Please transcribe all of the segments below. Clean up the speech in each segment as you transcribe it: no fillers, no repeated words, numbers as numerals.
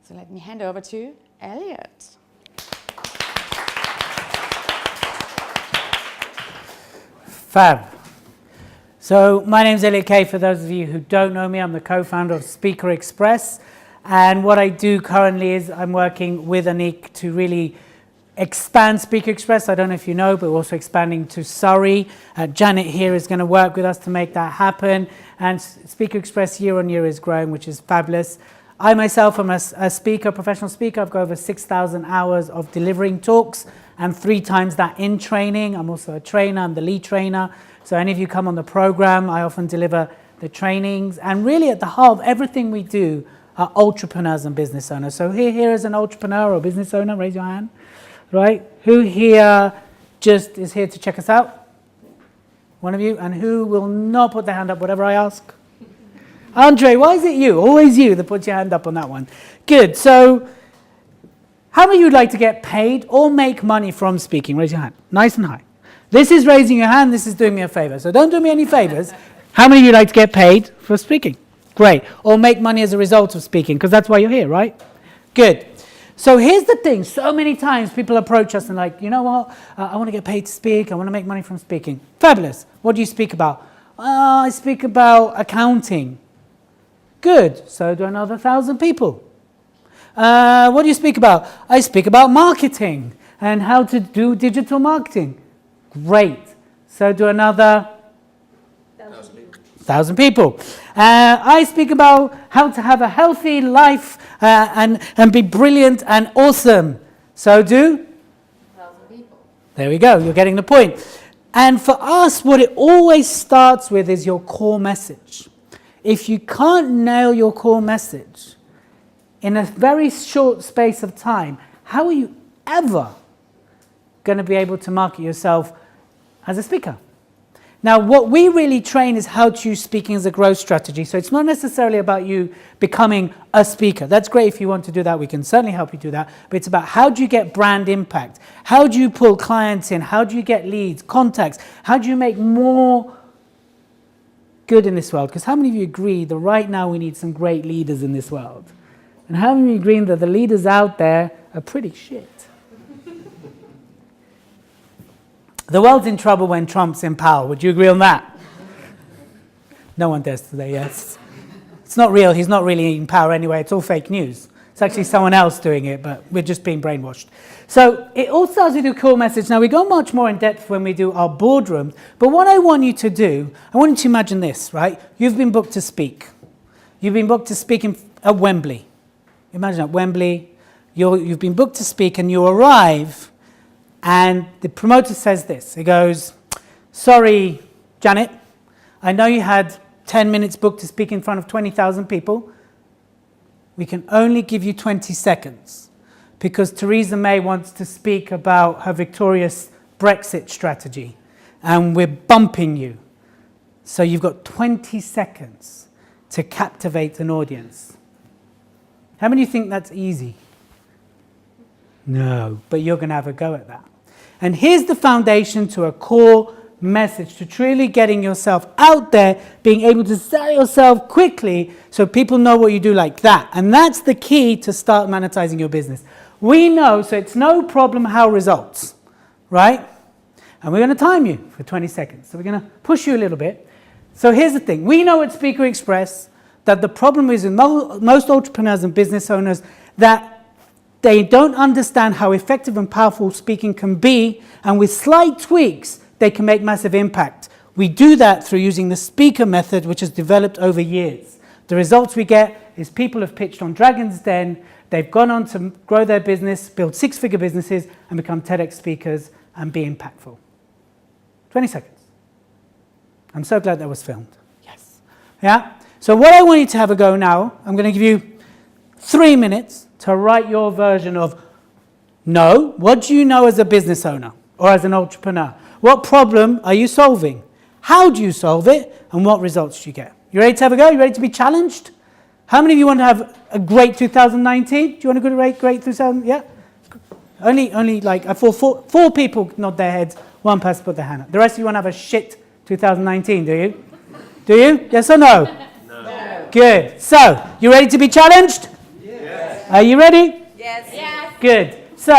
So let me hand over to Elliot. Fab. So my name's Elliot Kay. For those of you who don't know me, I'm the co-founder of Speaker Express. And what I do currently is I'm working with Anik to really expand Speaker Express. I don't know if you know, but we're also expanding to Surrey. Janet here is going to work with us to make that happen. And Speaker Express year on year is growing, which is fabulous. I myself am a speaker, professional speaker. I've got over 6,000 hours of delivering talks and 3 times that in training. I'm also a trainer. I'm the lead trainer. So any of you come on the program, I often deliver the trainings. And really at the heart of everything we do are entrepreneurs and business owners. So who here is an entrepreneur or business owner? Raise your hand. Right? Who here just is here to check us out? One of you? And who will not put their hand up, whatever I ask? Andre, why is it you? Always you that puts your hand up on that one. Good. So how many of you would like to get paid or make money from speaking? Raise your hand. Nice and high. This is raising your hand. This is doing me a favor. So don't do me any favors. How many of you would like to get paid for speaking? Great. Or make money as a result of speaking, because that's why you're here, right? Good. So here's the thing. So many times people approach us and like, you know what? I want to get paid to speak. I want to make money from speaking. Fabulous. What do you speak about? I speak about accounting. Good. So do another 1,000 people. What do you speak about? I speak about marketing and how to do digital marketing. Great. So do another 1,000 people. I speak about how to have a healthy life and be brilliant and awesome. So do 1,000 people. There we go. You're getting the point. And for us, what it always starts with is your core message. If you can't nail your core message in a very short space of time, how are you ever going to be able to market yourself as a speaker? Now, what we really train is how to use speaking as a growth strategy. So it's not necessarily about you becoming a speaker. That's great if you want to do that. We can certainly help you do that. But it's about how do you get brand impact? How do you pull clients in? How do you get leads, contacts? How do you make more good in this world? Because how many of you agree that right now we need some great leaders in this world? And how many of you agree that the leaders out there are pretty shit? The world's in trouble when Trump's in power. Would you agree on that? No one dares to say yes. It's not real. He's not really in power anyway. It's all fake news. It's actually someone else doing it, but we're just being brainwashed. So it all starts with your core message. Now, we go much more in depth when we do our boardrooms, but what I want you to do, I want you to imagine this, right? You've been booked to speak. You've been booked to speak at Wembley. Imagine at Wembley, you've been booked to speak and you arrive and the promoter says this. He goes, sorry, Janet, I know you had 10 minutes booked to speak in front of 20,000 people. We can only give you 20 seconds because Theresa May wants to speak about her victorious Brexit strategy and we're bumping you. So you've got 20 seconds to captivate an audience. How many of you think that's easy? No, but you're going to have a go at that. And here's the foundation to a core message, to truly getting yourself out there, being able to sell yourself quickly so people know what you do like that. And that's the key to start monetizing your business. We know, so it's no problem how results, right? And we're going to time you for 20 seconds. So we're going to push you a little bit. So here's the thing. We know at Speaker Express that the problem is with most entrepreneurs and business owners that they don't understand how effective and powerful speaking can be, and with slight tweaks, they can make massive impact. We do that through using the speaker method, which has developed over years. The results we get is people have pitched on Dragon's Den, they've gone on to grow their business, build 6-figure businesses, and become TEDx speakers and be impactful. 20 seconds. I'm so glad that was filmed. Yes. Yeah? So what I want you to have a go now, I'm going to give you 3 minutes to write your version of no. What do you know as a business owner or as an entrepreneur? What problem are you solving? How do you solve it? And what results do you get? You ready to have a go? You ready to be challenged? How many of you want to have a great 2019? Do you want a great 2000? Yeah? Only like I saw four people nod their heads. One person put their hand up. The rest of you want to have a shit 2019, do you? Do you? Yes or no? No. Good. So, you ready to be challenged? Yes. Are you ready? Yes. Yes. Good. So,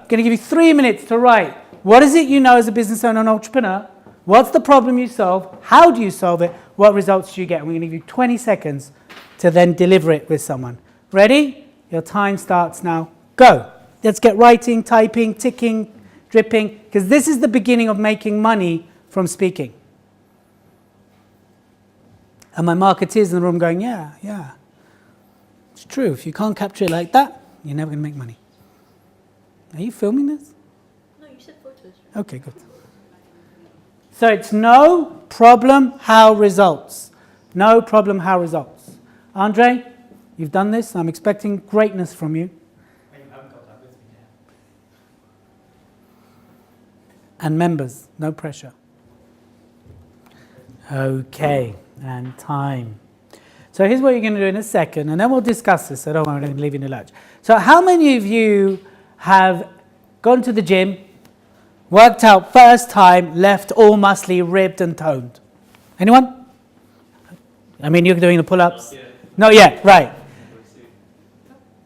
going to give you 3 minutes to write. What is it you know as a business owner and entrepreneur? What's the problem you solve? How do you solve it? What results do you get? And we're going to give you 20 seconds to then deliver it with someone. Ready? Your time starts now. Go. Let's get writing, typing, ticking, dripping, because this is the beginning of making money from speaking. And my marketeers in the room going, yeah. It's true. If you can't capture it like that, you're never going to make money. Are you filming this? No, you said photos. Okay, good. So it's no problem, how results. No problem, how results. Andre, you've done this. I'm expecting greatness from you. And members, no pressure. Okay, and time. So here's what you're going to do in a second, and then we'll discuss this, so don't worry, I'm going to leave you in the lurch. So how many of you have gone to the gym, worked out first time, left all muscly, ribbed and toned? Anyone? I mean, you're doing the pull-ups? Not yet, right.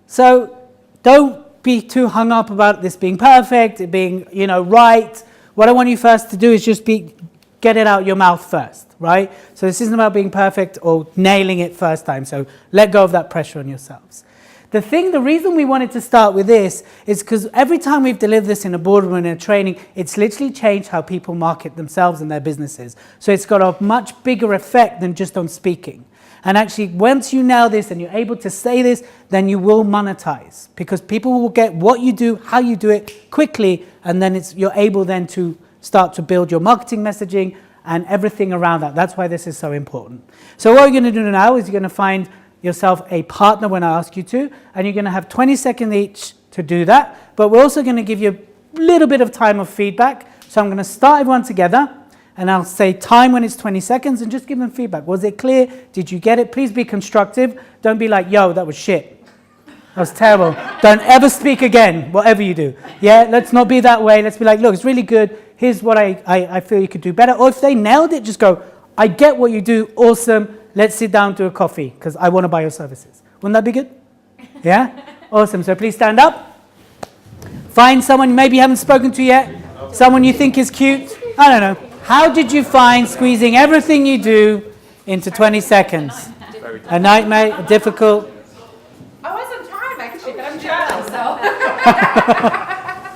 So don't be too hung up about this being perfect, it being, right. What I want you first to do is just get it out your mouth first, right? So this isn't about being perfect or nailing it first time. So let go of that pressure on yourselves. The reason we wanted to start with this is because every time we've delivered this in a boardroom and in a training, it's literally changed how people market themselves and their businesses. So it's got a much bigger effect than just on speaking. And actually, once you nail this and you're able to say this, then you will monetize, because people will get what you do, how you do it quickly, and then you're able then to start to build your marketing messaging and everything around that. That's why this is so important. So what you're going to do now is you're going to find yourself a partner when I ask you to, and you're going to have 20 seconds each to do that. But we're also going to give you a little bit of time of feedback. So I'm going to start everyone together, and I'll say time when it's 20 seconds and just give them feedback. Was it clear? Did you get it? Please be constructive. Don't be like, yo, that was shit. That was terrible. Don't ever speak again, whatever you do. Yeah, let's not be that way. Let's be like, look, it's really good. Here's what I feel you could do better. Or if they nailed it, just go, I get what you do. Awesome. Let's sit down to a coffee because I want to buy your services. Wouldn't that be good? Yeah? Awesome. So please stand up. Find someone you maybe haven't spoken to yet. Someone you think is cute. I don't know. How did you find squeezing everything you do into 20 seconds? A nightmare? Difficult? I was on time actually, but I'm jealous, so.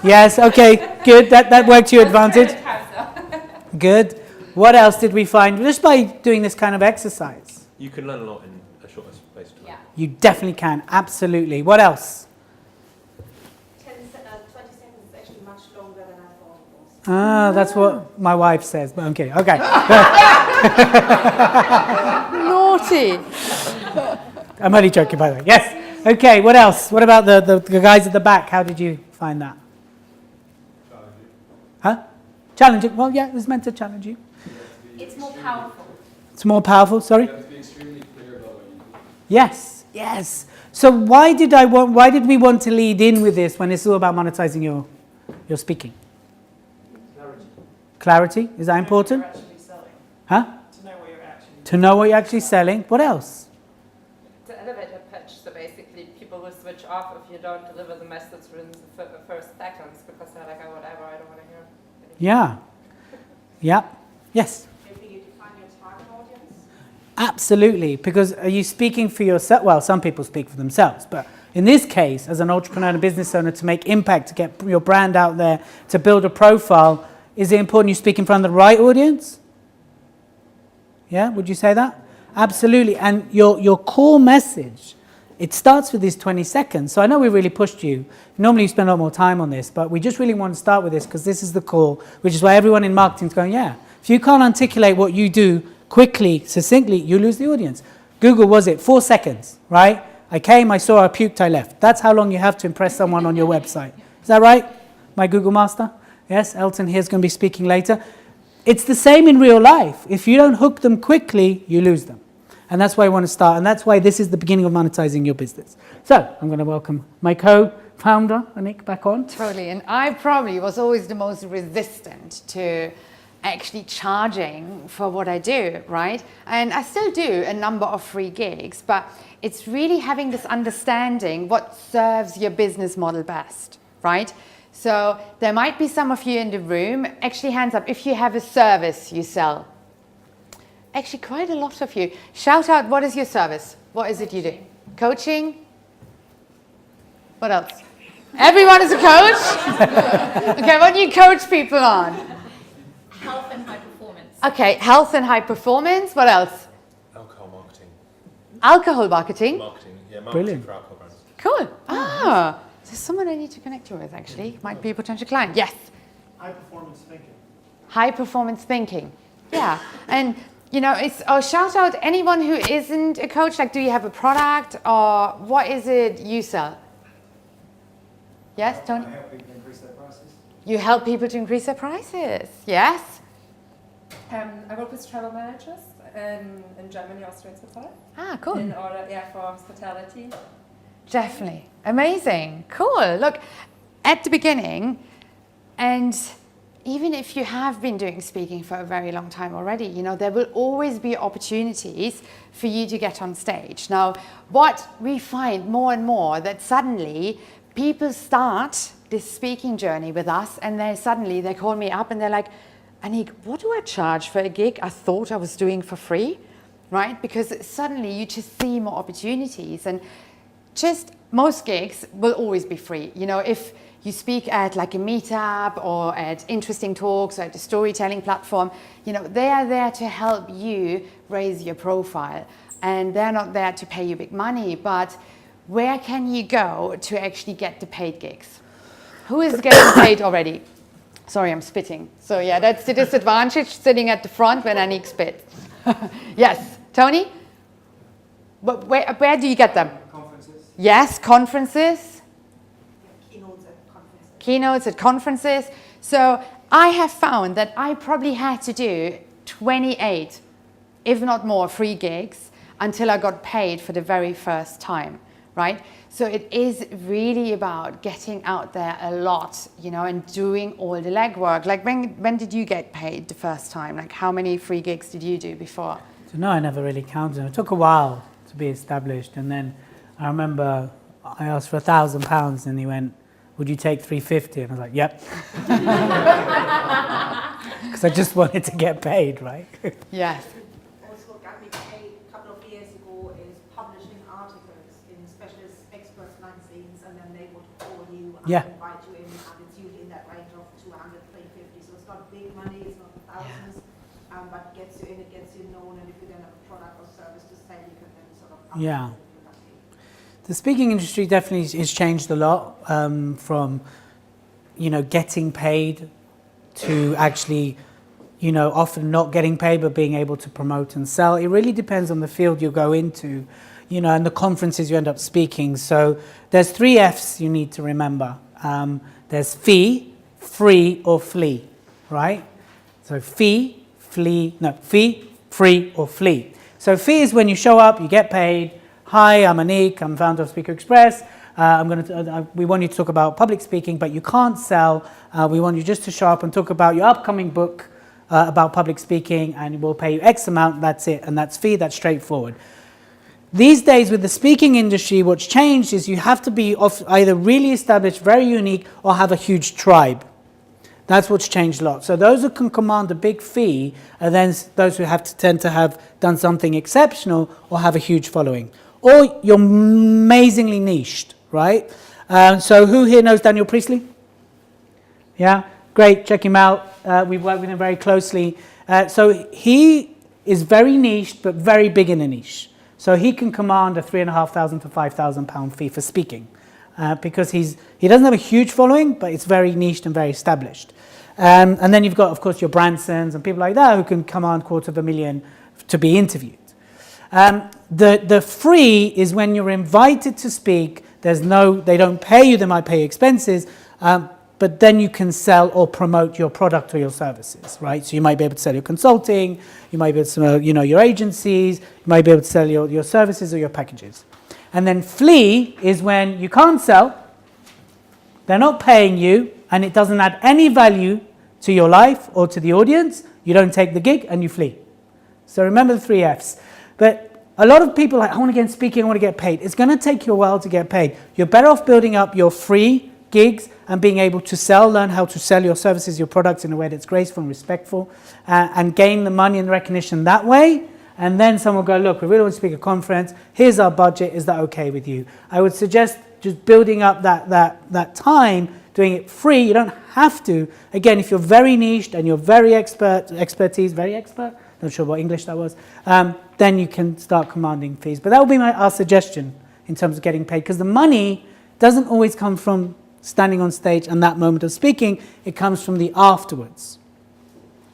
Yes, okay, good. That worked to your advantage. Good. What else did we find just by doing this kind of exercise? You can learn a lot in a short space of time. Yeah. You definitely can, absolutely. What else? 20 seconds is actually much longer than I thought it was. Ah, that's what my wife says, but I'm kidding. Okay. Naughty. I'm only joking, by the way. Yes. Okay, what else? What about the guys at the back? How did you find that? Challenging. Huh? Challenging. Well, yeah, it was meant to challenge you. It's more powerful. It's more powerful, sorry? You have to be extremely clear about what you do. Yes. So why did we want to lead in with this when it's all about monetizing your speaking? Clarity? Is that important? What you're actually selling. Huh? To know what you're actually To know what you're actually selling. What else? The elevator pitch, so basically people will switch off if you don't deliver the message within the first seconds because they're like, oh, whatever, I don't want to hear anything. Yeah. Yes. Maybe you define your target audience. Absolutely. Because are you speaking for yourself? Well, some people speak for themselves, but in this case, as an entrepreneur and a business owner, to make impact, to get your brand out there, to build a profile, is it important you speak in front of the right audience? Yeah, would you say that? Absolutely. And your core message, it starts with these 20 seconds. So I know we really pushed you. Normally you spend a lot more time on this, but we just really want to start with this because this is the core, which is why everyone in marketing is going, yeah, if you can't articulate what you do quickly, succinctly, you lose the audience. Google, was it 4 seconds, right? I came, I saw, I puked, I left. That's how long you have to impress someone on your website. Is that right? My Google master? Yes, Elton here is going to be speaking later. It's the same in real life. If you don't hook them quickly, you lose them. And that's why I want to start. And that's why this is the beginning of monetizing your business. So I'm going to welcome my co-founder, Anik, back on. Totally. And I probably was always the most resistant to actually charging for what I do, right? And I still do a number of free gigs, but it's really having this understanding what serves your business model best, right? So there might be some of you in the room, actually hands up, if you have a service you sell. Actually quite a lot of you. Shout out, what is your service? What is it you do? Coaching? What else? Everyone is a coach? Okay, what do you coach people on? Health and high performance. Okay, health and high performance. What else? Alcohol marketing. Alcohol marketing. Marketing. Yeah, marketing Brilliant. for alcohol brands. Cool. Ah, there's someone I need to connect you with, actually. Might be a potential client. Yes. High performance thinking. High performance thinking. Yeah. And, you know, it's, oh, shout out anyone who isn't a coach. Like, do you have a product or what is it you sell? Yes, Tony? I help people increase their prices. You help people to increase their prices. Yes. I work with travel managers in Germany, Austria, and Switzerland. Ah, cool. In order, for hospitality. Definitely. Amazing. Cool. Look, at the beginning, and even if you have been doing speaking for a very long time already, you know, there will always be opportunities for you to get on stage. Now, what we find more and more that suddenly people start this speaking journey with us and then suddenly they call me up and they're like, Anik, what do I charge for a gig I thought I was doing for free? Right? Because suddenly you just see more opportunities, and just most gigs will always be free. You know, if you speak at like a meetup or at interesting talks or at a storytelling platform, you know, they are there to help you raise your profile, and they're not there to pay you big money. But where can you go to actually get the paid gigs? Who is getting paid already? Sorry, I'm spitting. So yeah, that's the disadvantage sitting at the front when Anik spits. Yes, Tony? But where do you get them? Conferences. Yes, conferences. Keynotes at conferences. Keynotes at conferences. So I have found that I probably had to do 28, if not more, free gigs until I got paid for the very first time, right? So it is really about getting out there a lot, you know, and doing all the legwork. Like when did you get paid the first time? Like how many free gigs did you do before? So no, I never really counted. It took a while to be established, and then I remember I asked for £1,000 and he went, would you take 350? And I was like, yep. Because I just wanted to get paid, right? Yes. Also what got me paid a couple of years ago is publishing articles in specialist experts magazines, and then they would call you and Yeah. invite you in, and it's usually in that range of 200, 350. So it's not big money, it's not thousands, but gets you in, it gets you known, and if you then have a product or service to sell, you can then sort of up Yeah. it and you got paid. The speaking industry definitely has changed a lot, from, you know, getting paid to actually, you know, often not getting paid but being able to promote and sell. It really depends on the field you go into, you know, and the conferences you end up speaking. So there's 3 F's you need to remember. There's fee, free, or flee, right? So fee, free, or flee. So fee is when you show up, you get paid. Hi, I'm Anik, I'm founder of Speaker Express. We want you to talk about public speaking, but you can't sell. We want you just to show up and talk about your upcoming book about public speaking, and we'll pay you X amount, that's it, and that's fee, that's straightforward. These days with the speaking industry, what's changed is you have to be either really established, very unique, or have a huge tribe. That's what's changed a lot. So those who can command a big fee are then those who have to tend to have done something exceptional or have a huge following. Or you're amazingly niched, right? So who here knows Daniel Priestley? Yeah, great, check him out. We've worked with him very closely. So he is very niched, but very big in a niche. So he can command a £3,500 to £5,000 fee for speaking, because he doesn't have a huge following, but it's very niched and very established. And then you've got, of course, your Bransons and people like that who can command $250,000 to be interviewed. The free is when you're invited to speak. They don't pay you, they might pay you expenses, but then you can sell or promote your product or your services, right? So you might be able to sell your consulting, you might be able to sell, you know, your agencies, you might be able to sell your services or your packages. And then flee is when you can't sell, they're not paying you, and it doesn't add any value to your life or to the audience, you don't take the gig and you flee. So remember the 3 Fs. But a lot of people are like, I want to get into speaking, I want to get paid. It's going to take you a while to get paid. You're better off building up your free gigs and being able to learn how to sell your services, your products in a way that's graceful and respectful, and gain the money and recognition that way. And then someone will go, look, we really want to speak at a conference. Here's our budget. Is that okay with you? I would suggest just building up that time, doing it free. You don't have to. Again, if you're very niched and you're very very expert, not sure what English that was, then you can start commanding fees. But that would be our suggestion in terms of getting paid, because the money doesn't always come from standing on stage and that moment of speaking. It comes from the afterwards.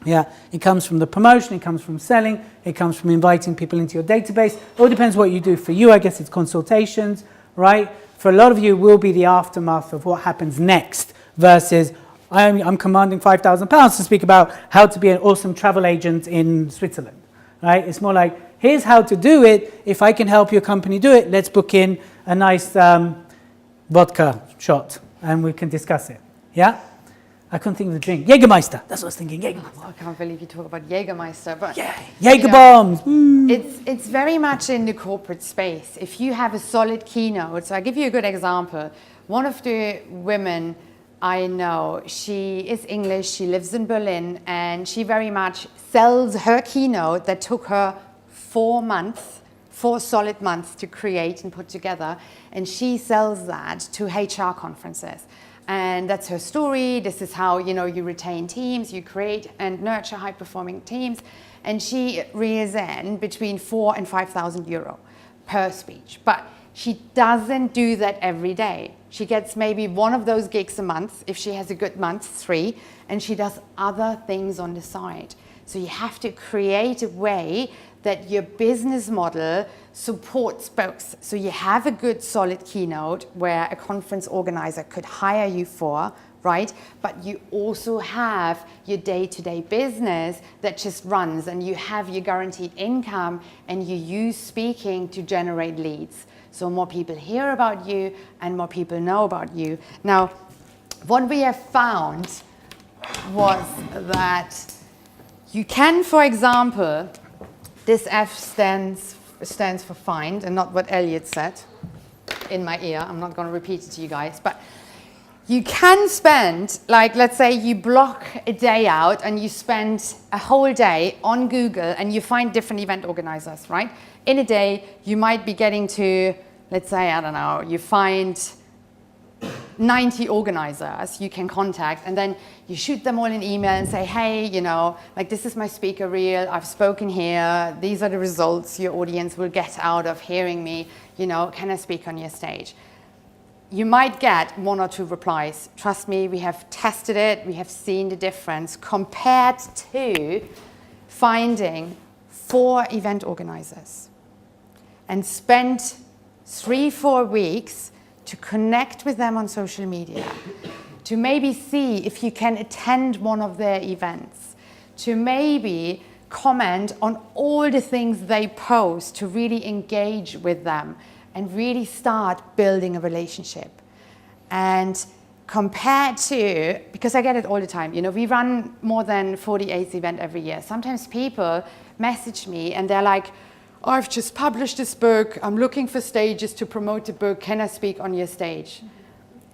Yeah, it comes from the promotion, it comes from selling, it comes from inviting people into your database. It all depends what you do. For you, I guess it's consultations, right? For a lot of you, it will be the aftermath of what happens next versus I'm commanding £5,000 to speak about how to be an awesome travel agent in Switzerland, right? It's more like, here's how to do it. If I can help your company do it, let's book in a nice vodka shot and we can discuss it, yeah? I couldn't think of the drink. Jägermeister. That's what I was thinking. Jägermeister. I can't believe you talk about Jägermeister, but Yeah. Jaeger bombs. it's very much in the corporate space. If you have a solid keynote, so I'll give you a good example. One of the women I know, she is English, she lives in Berlin, and she very much sells her keynote that took her 4 solid months to create and put together, and she sells that to HR conferences. And that's her story. This is how, you retain teams, you create and nurture high-performing teams. And she reels in between 4,000 and 5,000 euro per speech. But she doesn't do that every day. She gets maybe one of those gigs a month. If she has a good month, 3. And she does other things on the side. So you have to create a way that your business model supports both. So you have a good solid keynote where a conference organizer could hire you for, right? But you also have your day-to-day business that just runs, and you have your guaranteed income, and you use speaking to generate leads. So more people hear about you and more people know about you. Now, what we have found was that you can, for example, this F stands for find, and not what Elliot said in my ear. I'm not going to repeat it to you guys, but you can spend, like, let's say you block a day out and you spend a whole day on Google and you find different event organizers, right? In a day, you might be getting to, let's say, I don't know, you find 90 organizers you can contact, and then you shoot them all an email and say, hey, like, this is my speaker reel, I've spoken here, these are the results your audience will get out of hearing me, can I speak on your stage? You might get 1 or 2 replies. Trust me, we have tested it, we have seen the difference compared to finding 4 event organizers and spend 3-4 weeks to connect with them on social media, to maybe see if you can attend one of their events, to maybe comment on all the things they post, to really engage with them and really start building a relationship. And compared to, because I get it all the time, we run more than 48 events every year. Sometimes people message me and they're like, oh, I've just published this book, I'm looking for stages to promote the book, can I speak on your stage?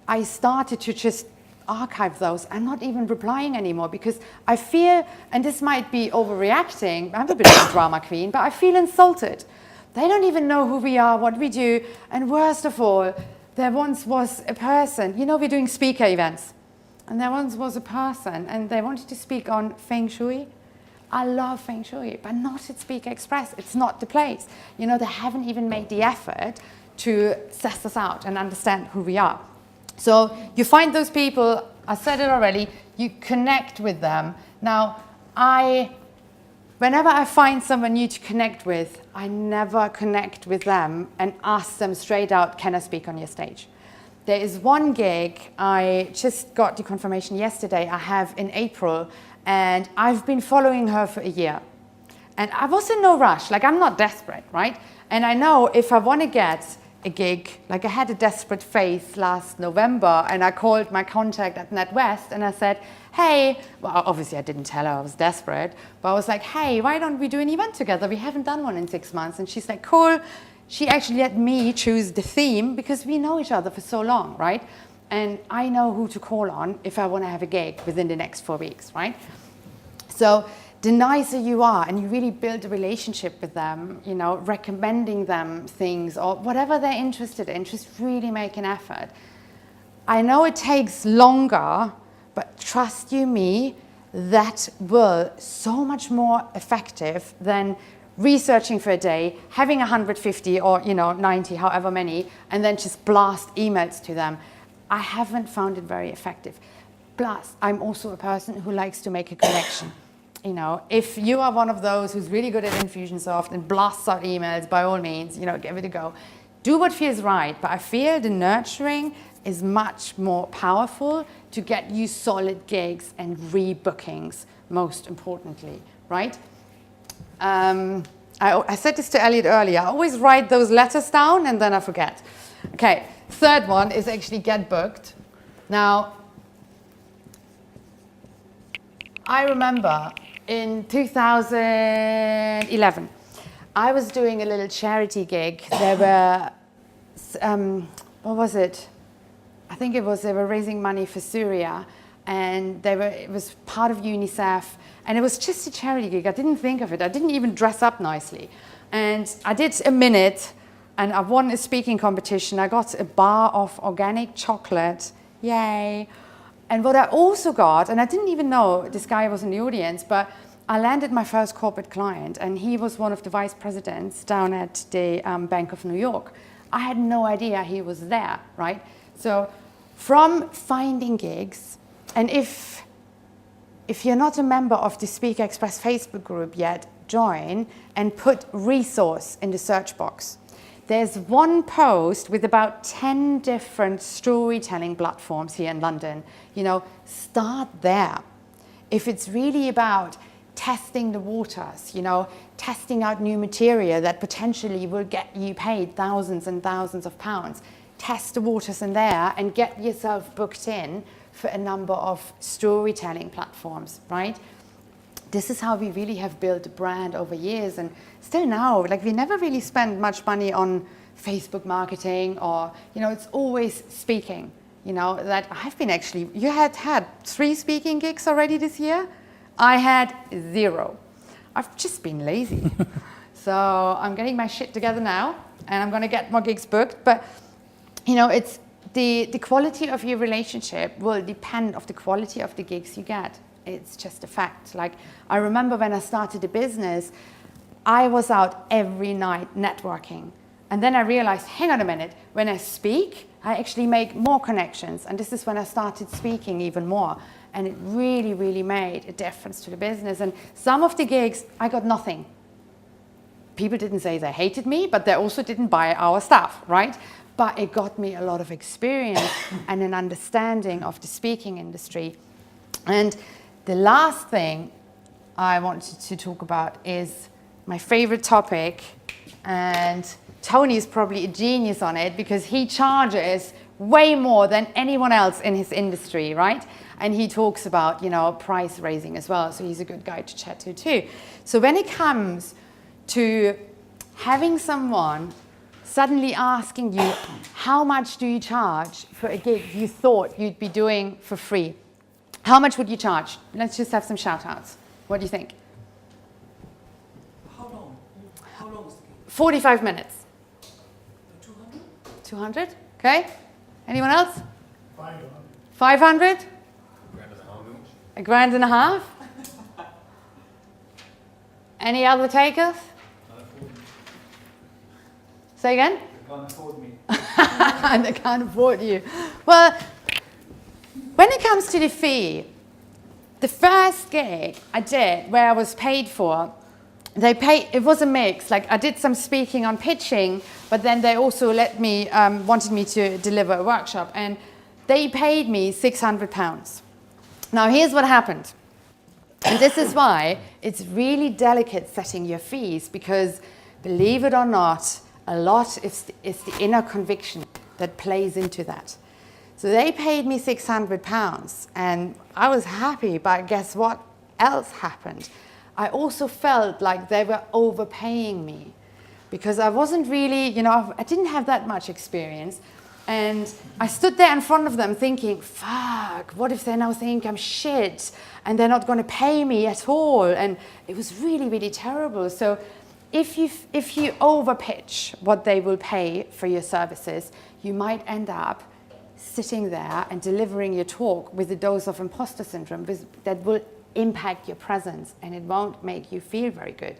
I started to just archive those and not even replying anymore, because I feel, and this might be overreacting, I'm a bit of a drama queen, but I feel insulted. They don't even know who we are, what we do, and worst of all, there once was a person, we're doing speaker events, and there once was a person and they wanted to speak on Feng Shui. I love Feng Shui, but not at Speaker Express. It's not the place. They haven't even made the effort to suss us out and understand who we are. So you find those people, I said it already, you connect with them. Now, whenever I find someone new to connect with, I never connect with them and ask them straight out, can I speak on your stage? There is one gig, I just got the confirmation yesterday, I have in April, and I've been following her for a year. And I was in no rush, like, I'm not desperate, right? And I know if I want to get a gig. Like I had a desperate phase last November and I called my contact at NatWest and I said, hey, well, obviously I didn't tell her I was desperate, but I was like, hey, why don't we do an event together? We haven't done one in 6 months. And she's like, cool. She actually let me choose the theme because we know each other for so long, right? And I know who to call on if I want to have a gig within the next 4 weeks, right? So the nicer you are and you really build a relationship with them, you know, recommending them things or whatever they're interested in, just really make an effort. I know it takes longer, but trust you me, that will so much more effective than researching for a day, having 150 or 90, however many, and then just blast emails to them. I haven't found it very effective. Plus, I'm also a person who likes to make a connection. You know, if you are one of those who's really good at Infusionsoft and blasts out emails, by all means, give it a go. Do what feels right, but I feel the nurturing is much more powerful to get you solid gigs and rebookings, most importantly, right? I said this to Elliot earlier, I always write those letters down and then I forget. Okay, third one is actually get booked. Now, I remember in 2011, I was doing a little charity gig. There were, what was it? I think they were raising money for Syria, and it was part of UNICEF, and it was just a charity gig. I didn't think of it. I didn't even dress up nicely. And I did a minute, and I won a speaking competition. I got a bar of organic chocolate. Yay. And what I also got, and I didn't even know this guy was in the audience, but I landed my first corporate client, and he was one of the vice presidents down at the Bank of New York. I had no idea he was there, right? So from finding gigs, and if you're not a member of the Speaker Express Facebook group yet, join and put resource in the search box. There's one post with about 10 different storytelling platforms here in London. Start there. If it's really about testing the waters, testing out new material that potentially will get you paid thousands and thousands of pounds, test the waters in there and get yourself booked in for a number of storytelling platforms, right? This is how we really have built a brand over years, and still now, we never really spend much money on Facebook marketing or, it's always speaking, that I've been actually, you had 3 speaking gigs already this year. I had 0. I've just been lazy. So I'm getting my shit together now and I'm going to get more gigs booked. But, it's the quality of your relationship will depend on the quality of the gigs you get. It's just a fact. I remember when I started a business, I was out every night networking. And then I realized, hang on a minute, when I speak, I actually make more connections. And this is when I started speaking even more. And it really, really made a difference to the business. And some of the gigs, I got nothing. People didn't say they hated me, but they also didn't buy our stuff, right? But it got me a lot of experience and an understanding of the speaking industry. And the last thing I wanted to talk about is my favorite topic, and Tony is probably a genius on it because he charges way more than anyone else in his industry, right? And he talks about, price raising as well, so he's a good guy to chat to too. So when it comes to having someone suddenly asking you, how much do you charge for a gig you thought you'd be doing for free? How much would you charge? Let's just have some shout outs. What do you think? How long? How long is the gig? 45 minutes. 200? 200? Okay. Anyone else? 500. 500? £1.50. £1.50? Any other takers? Say again? They can't afford me. And they can't afford you. Well, when it comes to the fee, the first gig I did where I was paid for, it was a mix. I did some speaking on pitching, but then they also wanted me to deliver a workshop, and they paid me £600. Now here's what happened. And this is why it's really delicate setting your fees, because believe it or not, A lot is the inner conviction that plays into that. So they paid me £600 and I was happy, but guess what else happened? I also felt like they were overpaying me because I wasn't really, you know, I didn't have that much experience. And I stood there in front of them thinking, fuck, what if they now think I'm shit and they're not going to pay me at all? And it was really, really terrible. So if you overpitch what they will pay for your services, you might end up sitting there and delivering your talk with a dose of imposter syndrome that will impact your presence and it won't make you feel very good.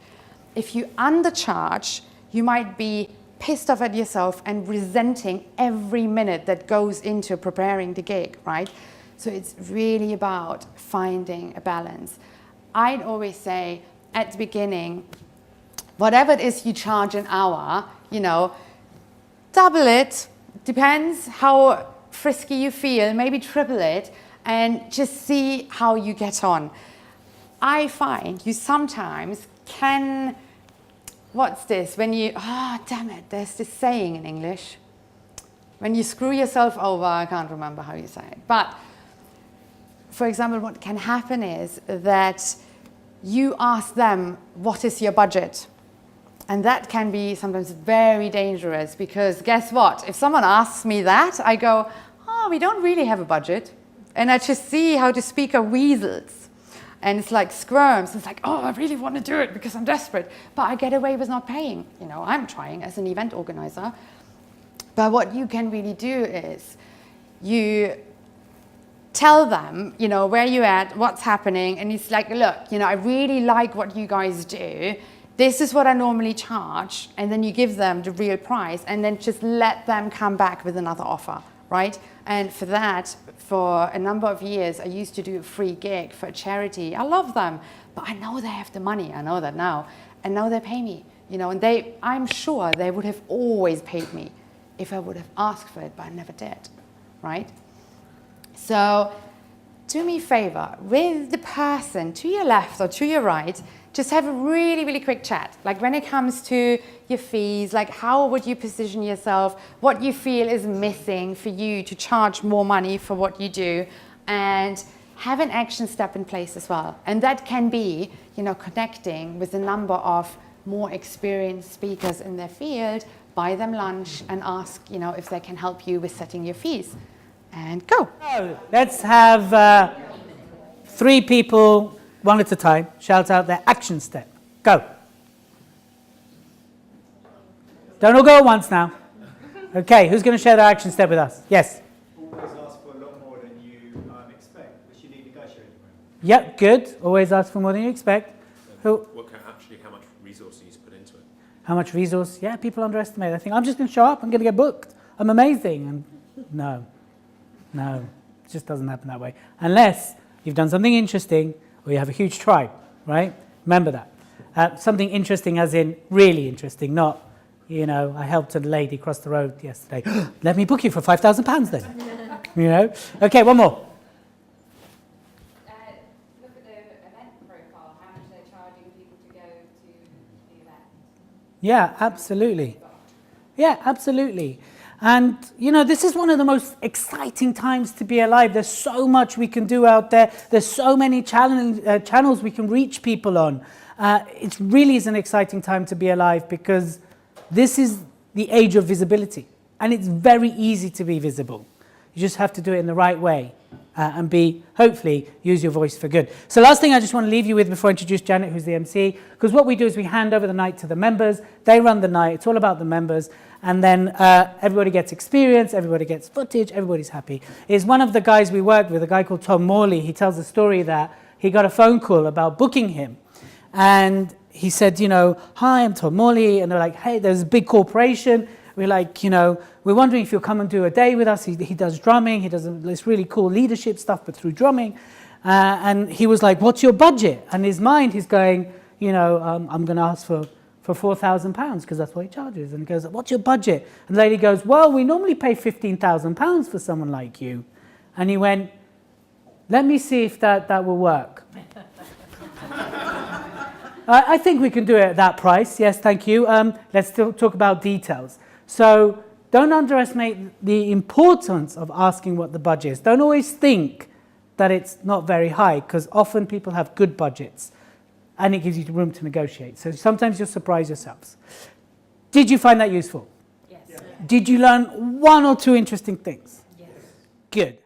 If you undercharge, you might be pissed off at yourself and resenting every minute that goes into preparing the gig, right? So it's really about finding a balance. I'd always say at the beginning, whatever it is you charge an hour, you know, double it, depends how frisky you feel, maybe triple it, and just see how you get on. I find you sometimes can, what's this? When you, damn it, there's this saying in English. When you screw yourself over, I can't remember how you say it. But, for example, what can happen is that you ask them, what is your budget? And that can be sometimes very dangerous because guess what? If someone asks me that, I go, we don't really have a budget. And I just see how the speaker weasels. And it's like squirms. It's like, I really want to do it because I'm desperate. But I get away with not paying. You know, I'm trying as an event organizer. But what you can really do is you tell them, you know, where you're at, what's happening. And it's like, look, you know, I really like what you guys do. This is what I normally charge. And then you give them the real price and then just let them come back with another offer, right? And for that, for a number of years, I used to do a free gig for a charity. I love them, but I know they have the money. I know that now. And now they pay me, you know, and I'm sure they would have always paid me if I would have asked for it, but I never did, right? So do me a favor, with the person to your left or to your right, just have a really, really quick chat. Like when it comes to your fees, like how would you position yourself, what you feel is missing for you to charge more money for what you do, and have an action step in place as well. And that can be, you know, connecting with a number of more experienced speakers in their field, buy them lunch and ask, you know, if they can help you with setting your fees. And go. So let's have 3 people, one at a time, shout out their action step. Go. Don't all go at once now. Okay, who's going to share their action step with us? Yes. Always ask for a lot more than you expect, which you need negotiating with. Yep, good. Always ask for more than you expect. How much resource you need to put into it? How much resource? Yeah, people underestimate. They think, I'm just going to show up, I'm going to get booked. I'm amazing. And no, it just doesn't happen that way. Unless you've done something interesting or you have a huge tribe, right? Remember that. Something interesting as in really interesting, not, you know, I helped a lady cross the road yesterday. Let me book you for £5,000 then. You know? Okay, one more. Look at the event profile, how much they're charging people to go to the event. Yeah, absolutely. Yeah, absolutely. And, you know, this is one of the most exciting times to be alive. There's so much we can do out there. There's so many channels we can reach people on. It really is an exciting time to be alive because this is the age of visibility. And it's very easy to be visible. You just have to do it in the right way and hopefully, use your voice for good. So last thing I just want to leave you with before I introduce Janet, who's the MC, because what we do is we hand over the night to the members. They run the night. It's all about the members. And then everybody gets experience, everybody gets footage, everybody's happy. Is one of the guys we worked with, a guy called Tom Morley. He tells a story that he got a phone call about booking him. And he said, you know, hi, I'm Tom Morley. And they're like, hey, there's a big corporation. We're like, you know, we're wondering if you'll come and do a day with us. He does drumming. He does this really cool leadership stuff, but through drumming. And he was like, what's your budget? And in his mind, he's going, you know, I'm going to ask for £4,000 because that's what he charges. And he goes, what's your budget? And the lady goes, well, we normally pay £15,000 for someone like you. And he went, let me see if that will work. I think we can do it at that price. Yes, thank you. Let's still talk about details. So don't underestimate the importance of asking what the budget is. Don't always think that it's not very high, because often people have good budgets and it gives you room to negotiate. So sometimes you'll surprise yourselves. Did you find that useful? Yes. Did you learn one or two interesting things? Yes. Good.